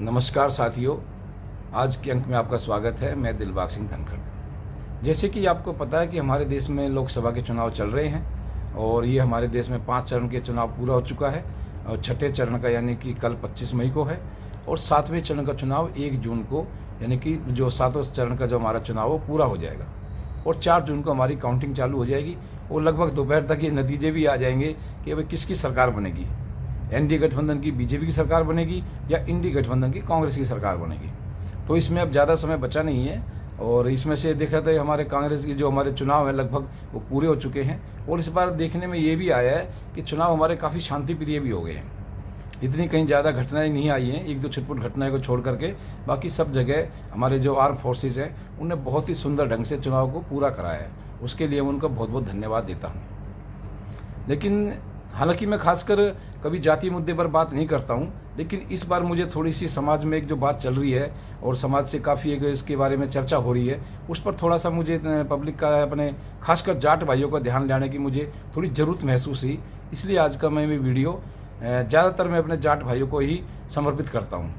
नमस्कार साथियों, आज के अंक में आपका स्वागत है। मैं दिलबाग सिंह धनखड़। जैसे कि आपको पता है कि हमारे देश में लोकसभा के चुनाव चल रहे हैं और ये हमारे देश में 5 चरण के चुनाव पूरा हो चुका है और छठे चरण का यानी कि कल 25 मई को है और 7वें चरण का चुनाव 1 जून को यानी कि जो 7वें चरण का जो हमारा चुनाव वो पूरा हो जाएगा और 4 जून को हमारी काउंटिंग चालू हो जाएगी और लगभग दोपहर तक ये नतीजे भी आ जाएंगे कि भाई किसकी सरकार बनेगी। एनडीए गठबंधन की बीजेपी की सरकार बनेगी या इंडी गठबंधन की कांग्रेस की सरकार बनेगी। तो इसमें अब ज़्यादा समय बचा नहीं है और इसमें से देखा था हमारे कांग्रेस की जो हमारे चुनाव है लगभग वो पूरे हो चुके हैं और इस बार देखने में ये भी आया है कि चुनाव हमारे काफ़ी शांतिप्रिय भी हो गए हैं। इतनी कहीं ज़्यादा घटनाएं नहीं आई हैं, एक दो छुटपुट घटनाएं को छोड़ करके बाकी सब जगह हमारे जो आर्म फोर्सेस हैं उनने बहुत ही सुंदर ढंग से चुनाव को पूरा कराया है। उसके लिए मैं उनका बहुत बहुत धन्यवाद देता हूँ। लेकिन हालांकि मैं खासकर कभी जातीय मुद्दे पर बात नहीं करता हूं, लेकिन इस बार मुझे थोड़ी सी समाज में एक जो बात चल रही है और समाज से काफ़ी एक इसके बारे में चर्चा हो रही है, उस पर थोड़ा सा मुझे पब्लिक का अपने खासकर जाट भाइयों का ध्यान लाने की मुझे थोड़ी ज़रूरत महसूस हुई। इसलिए आज का मैं वीडियो ज़्यादातर मैं अपने जाट भाइयों को ही समर्पित करता हूँ।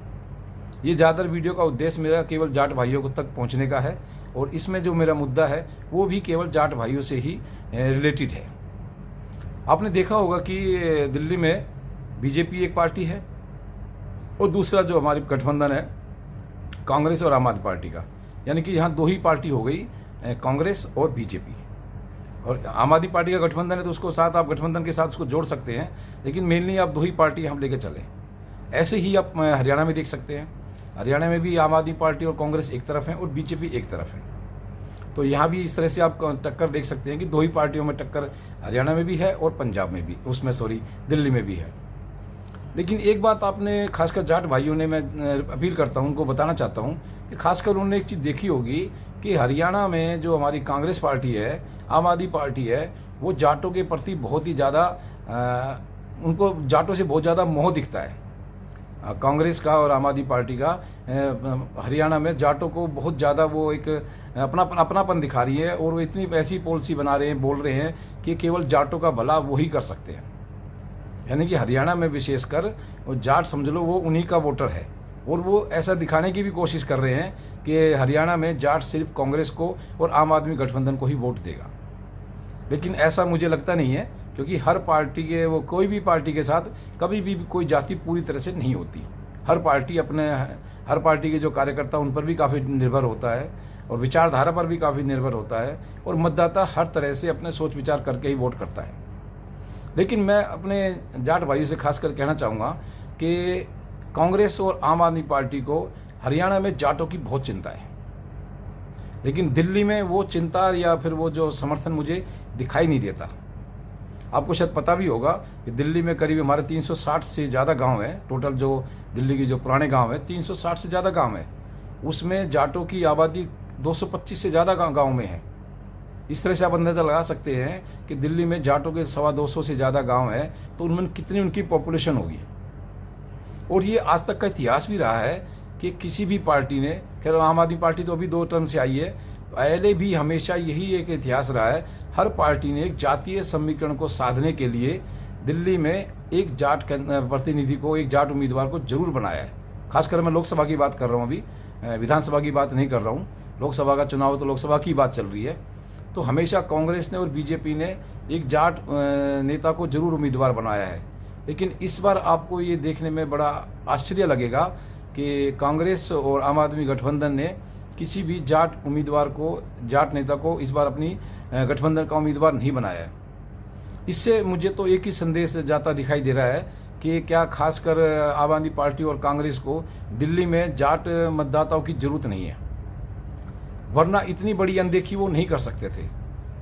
ये ज़्यादातर वीडियो का उद्देश्य मेरा केवल जाट भाइयों को तक पहुँचने का है और इसमें जो मेरा मुद्दा है वो भी केवल जाट भाइयों से ही रिलेटेड है। आपने देखा होगा कि दिल्ली में बीजेपी एक पार्टी है और दूसरा जो हमारी गठबंधन है कांग्रेस और आम आदमी पार्टी का, यानी कि यहाँ 2 ही पार्टी हो गई, कांग्रेस और बीजेपी। और आम आदमी पार्टी का गठबंधन है तो उसको साथ आप गठबंधन के साथ उसको जोड़ सकते हैं, लेकिन मेनली आप 2 ही पार्टी हम लेके चलें। ऐसे ही आप हरियाणा में देख सकते हैं, हरियाणा में भी आम आदमी पार्टी और कांग्रेस एक तरफ है और बीजेपी एक तरफ है। तो यहाँ भी इस तरह से आप टक्कर देख सकते हैं कि 2 ही पार्टियों में टक्कर हरियाणा में भी है और पंजाब में भी, दिल्ली में भी है। लेकिन एक बात आपने खासकर जाट भाइयों ने, मैं अपील करता हूँ, उनको बताना चाहता हूँ कि खासकर उन्होंने एक चीज़ देखी होगी कि हरियाणा में जो हमारी कांग्रेस पार्टी है, आम आदमी पार्टी है, वो जाटों के प्रति बहुत ही ज़्यादा उनको जाटों से बहुत ज़्यादा मोह दिखता है। कांग्रेस का और आम आदमी पार्टी का हरियाणा में जाटों को बहुत ज़्यादा वो एक अपनापन दिखा रही है और वो इतनी ऐसी पॉलिसी बना रहे हैं, बोल रहे हैं कि केवल जाटों का भला वो ही कर सकते हैं। यानी कि हरियाणा में विशेषकर वो जाट समझ लो वो उन्हीं का वोटर है और वो ऐसा दिखाने की भी कोशिश कर रहे हैं कि हरियाणा में जाट सिर्फ कांग्रेस को और आम आदमी गठबंधन को ही वोट देगा। लेकिन ऐसा मुझे लगता नहीं है, क्योंकि हर पार्टी के वो कोई भी पार्टी के साथ कभी भी कोई जाति पूरी तरह से नहीं होती। हर पार्टी के जो कार्यकर्ता उन पर भी काफ़ी निर्भर होता है और विचारधारा पर भी काफ़ी निर्भर होता है और मतदाता हर तरह से अपने सोच विचार करके ही वोट करता है। लेकिन मैं अपने जाट भाइयों से खासकर कहना चाहूँगा कि कांग्रेस और आम आदमी पार्टी को हरियाणा में जाटों की बहुत चिंता है, लेकिन दिल्ली में वो चिंता या फिर वो जो समर्थन मुझे दिखाई नहीं देता। आपको शायद पता भी होगा कि दिल्ली में करीब हमारे 360 से ज़्यादा गांव हैं। टोटल जो दिल्ली के जो पुराने गांव हैं 360 से ज़्यादा गांव हैं, उसमें जाटों की आबादी 225 से ज़्यादा गांव में है। इस तरह से आप अंदाज़ा लगा सकते हैं कि दिल्ली में जाटों के 225 से ज़्यादा गांव हैं, तो उनमें कितनी उनकी पॉपुलेशन होगी। और ये आज तक का इतिहास भी रहा है कि किसी भी पार्टी ने, खैर आम आदमी पार्टी तो अभी 2 टर्म से आई है, पहले भी हमेशा यही एक इतिहास रहा है, हर पार्टी ने एक जातीय समीकरण को साधने के लिए दिल्ली में एक जाट प्रतिनिधि को, एक जाट उम्मीदवार को जरूर बनाया है। खासकर मैं लोकसभा की बात कर रहा हूँ, अभी विधानसभा की बात नहीं कर रहा हूँ। लोकसभा का चुनाव तो लोकसभा की बात चल रही है। तो हमेशा कांग्रेस ने और बीजेपी ने एक जाट नेता को जरूर उम्मीदवार बनाया है। लेकिन इस बार आपको ये देखने में बड़ा आश्चर्य लगेगा कि कांग्रेस और आम आदमी गठबंधन ने किसी भी जाट उम्मीदवार को, जाट नेता को इस बार अपनी गठबंधन का उम्मीदवार नहीं बनाया है। इससे मुझे तो एक ही संदेश जाता दिखाई दे रहा है कि क्या खासकर आम आदमी पार्टी और कांग्रेस को दिल्ली में जाट मतदाताओं की जरूरत नहीं है, वरना इतनी बड़ी अनदेखी वो नहीं कर सकते थे,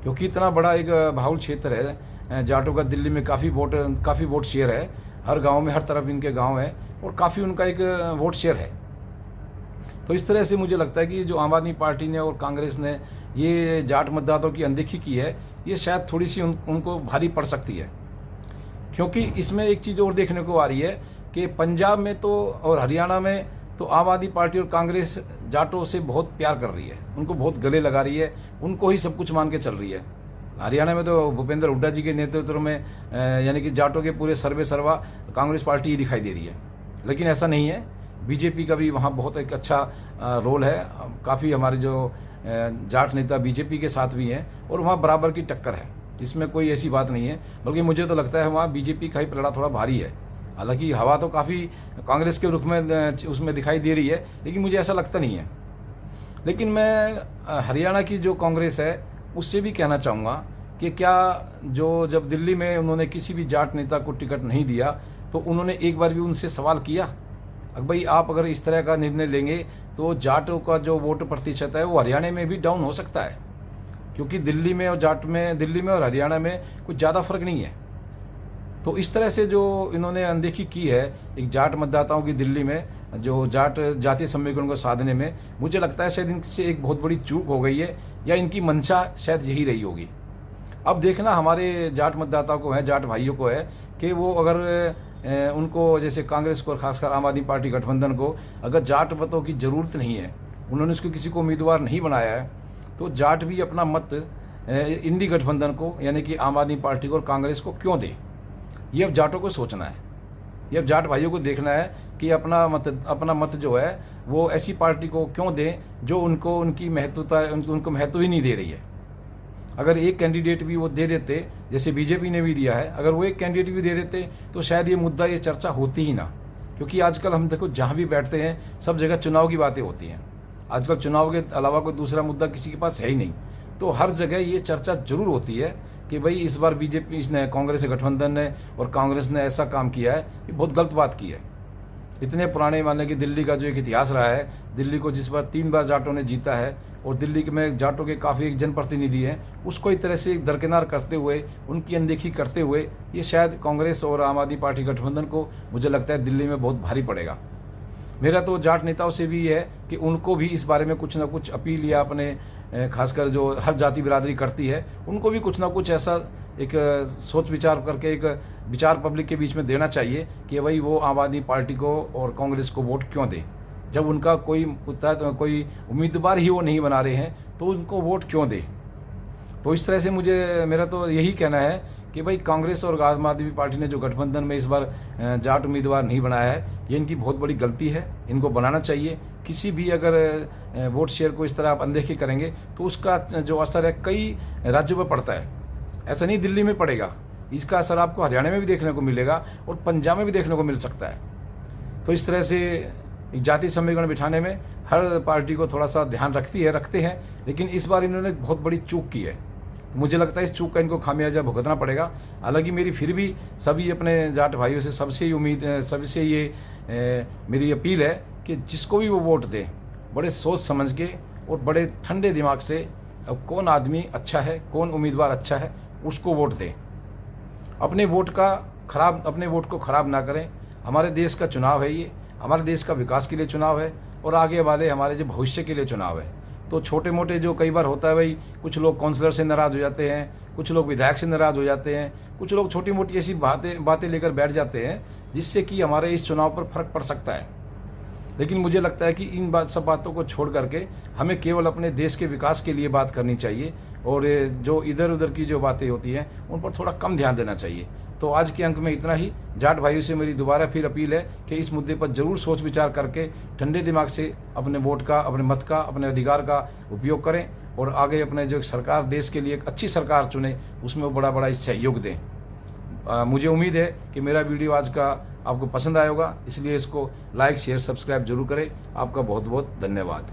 क्योंकि इतना बड़ा एक बाहुल क्षेत्र है जाटों का। दिल्ली में काफ़ी वोट शेयर है, हर गांव में हर तरफ इनके गांव है और काफ़ी उनका एक वोट शेयर है। तो इस तरह से मुझे लगता है कि जो आम आदमी पार्टी ने और कांग्रेस ने ये जाट मतदाताओं की अनदेखी की है, ये शायद थोड़ी सी उनको भारी पड़ सकती है। क्योंकि इसमें एक चीज़ और देखने को आ रही है कि पंजाब में तो और हरियाणा में तो आम आदमी पार्टी और कांग्रेस जाटों से बहुत प्यार कर रही है, उनको बहुत गले लगा रही है, उनको ही सब कुछ मान के चल रही है। हरियाणा में तो भूपेंद्र हुड्डा जी के नेतृत्व में यानी कि जाटों के पूरे सर्वे सर्वा कांग्रेस पार्टी ही दिखाई दे रही है, लेकिन ऐसा नहीं है। बीजेपी का भी वहाँ बहुत एक अच्छा रोल है। काफ़ी हमारे जो जाट नेता बीजेपी के साथ भी हैं और वहाँ बराबर की टक्कर है, इसमें कोई ऐसी बात नहीं है। बल्कि मुझे तो लगता है वहाँ बीजेपी का ही पलड़ा थोड़ा भारी है। हालांकि हवा तो काफ़ी कांग्रेस के रुख में उसमें दिखाई दे रही है, लेकिन मुझे ऐसा लगता नहीं है। लेकिन मैं हरियाणा की जो कांग्रेस है उससे भी कहना चाहूँगा कि क्या जो जब दिल्ली में उन्होंने किसी भी जाट नेता को टिकट नहीं दिया तो उन्होंने एक बार भी उनसे सवाल किया भाई आप अगर इस तरह का निर्णय लेंगे तो जाटों का जो वोट प्रतिशत है वो हरियाणा में भी डाउन हो सकता है, क्योंकि दिल्ली में और हरियाणा में कुछ ज़्यादा फर्क नहीं है। तो इस तरह से जो इन्होंने अनदेखी की है एक जाट मतदाताओं की दिल्ली में जो जाट जातीय समीकरण को साधने में, मुझे लगता है शायद इनसे एक बहुत बड़ी चूक हो गई है या इनकी मंशा शायद यही रही होगी। अब देखना हमारे जाट मतदाताओं को है, जाट भाइयों को है कि वो अगर उनको जैसे कांग्रेस को और खासकर आम आदमी पार्टी गठबंधन को अगर जाट मतों की ज़रूरत नहीं है, उन्होंने उसको किसी को उम्मीदवार नहीं बनाया है, तो जाट भी अपना मत इंडी गठबंधन को यानी कि आम आदमी पार्टी को और कांग्रेस को क्यों दे। ये अब जाटों को सोचना है, ये अब जाट भाइयों को देखना है कि अपना मत जो है वो ऐसी पार्टी को क्यों दें जो उनकी महत्वता उनको महत्व ही नहीं दे रही है। अगर एक कैंडिडेट भी वो दे देते, जैसे बीजेपी ने भी दिया है, अगर वो एक कैंडिडेट भी दे देते तो शायद ये मुद्दा ये चर्चा होती ही ना। क्योंकि आजकल हम देखो जहाँ भी बैठते हैं सब जगह चुनाव की बातें होती हैं। आजकल चुनाव के अलावा कोई दूसरा मुद्दा किसी के पास है ही नहीं, तो हर जगह ये चर्चा जरूर होती है कि भाई इस बार बीजेपी इसने कांग्रेस गठबंधन ने और कांग्रेस ने ऐसा काम किया है, ये बहुत गलत बात की है। इतने पुराने माने कि दिल्ली का जो एक इतिहास रहा है, दिल्ली को जिस बार 3 बार जाटों ने जीता है और दिल्ली में जाटों के काफ़ी एक जनप्रतिनिधि हैं, उसको एक तरह से दरकिनार करते हुए उनकी अनदेखी करते हुए ये शायद कांग्रेस और आम आदमी पार्टी गठबंधन को मुझे लगता है दिल्ली में बहुत भारी पड़ेगा। मेरा तो जाट नेताओं से भी है कि उनको भी इस बारे में कुछ ना कुछ अपील या अपने खासकर जो हर जाति बिरादरी करती है उनको भी कुछ ना कुछ ऐसा एक सोच विचार करके एक विचार पब्लिक के बीच में देना चाहिए कि भाई वो आम आदमी पार्टी को और कांग्रेस को वोट क्यों दें। जब उनका कोई उम्मीदवार ही वो नहीं बना रहे हैं तो उनको वोट क्यों दें। तो इस तरह से मेरा तो यही कहना है कि भाई कांग्रेस और आम आदमी पार्टी ने जो गठबंधन में इस बार जाट उम्मीदवार नहीं बनाया है, ये इनकी बहुत बड़ी गलती है, इनको बनाना चाहिए। किसी भी अगर वोट शेयर को इस तरह आप अनदेखी करेंगे तो उसका जो असर है कई राज्यों पर पड़ता है, ऐसा नहीं दिल्ली में पड़ेगा, इसका असर आपको हरियाणा में भी देखने को मिलेगा और पंजाब में भी देखने को मिल सकता है। तो इस तरह से जाति समीकरण बिठाने में हर पार्टी को थोड़ा सा ध्यान रखते हैं, लेकिन इस बार इन्होंने बहुत बड़ी चूक की है। मुझे लगता है इस चूक का इनको खामियाजा भुगतना पड़ेगा। हालांकि मेरी फिर भी सभी अपने जाट भाइयों से सबसे ये मेरी अपील है कि जिसको भी वो वोट दें बड़े सोच समझ के और बड़े ठंडे दिमाग से, अब कौन आदमी अच्छा है, कौन उम्मीदवार अच्छा है, उसको वोट दें। अपने वोट को ख़राब ना करें। हमारे देश का चुनाव है, ये हमारे देश का विकास के लिए चुनाव है और आगे वाले हमारे जो भविष्य के लिए चुनाव है। तो छोटे मोटे जो कई बार होता है भाई, कुछ लोग काउंसलर से नाराज़ हो जाते हैं, कुछ लोग विधायक से नाराज़ हो जाते हैं, कुछ लोग छोटी मोटी ऐसी बातें लेकर बैठ जाते हैं जिससे कि हमारे इस चुनाव पर फर्क पड़ सकता है। लेकिन मुझे लगता है कि इन सब बातों को छोड़ करके हमें केवल अपने देश के विकास के लिए बात करनी चाहिए और जो इधर उधर की जो बातें होती हैं उन पर थोड़ा कम ध्यान देना चाहिए। तो आज के अंक में इतना ही। जाट भाइयों से मेरी दोबारा फिर अपील है कि इस मुद्दे पर जरूर सोच विचार करके ठंडे दिमाग से अपने वोट का, अपने मत का, अपने अधिकार का उपयोग करें और आगे अपने जो सरकार देश के लिए एक अच्छी सरकार चुने, उसमें वो बड़ा सहयोग दें। मुझे उम्मीद है कि मेरा वीडियो आज का आपको पसंद आया होगा, इसलिए इसको लाइक शेयर सब्सक्राइब जरूर करें। आपका बहुत बहुत धन्यवाद।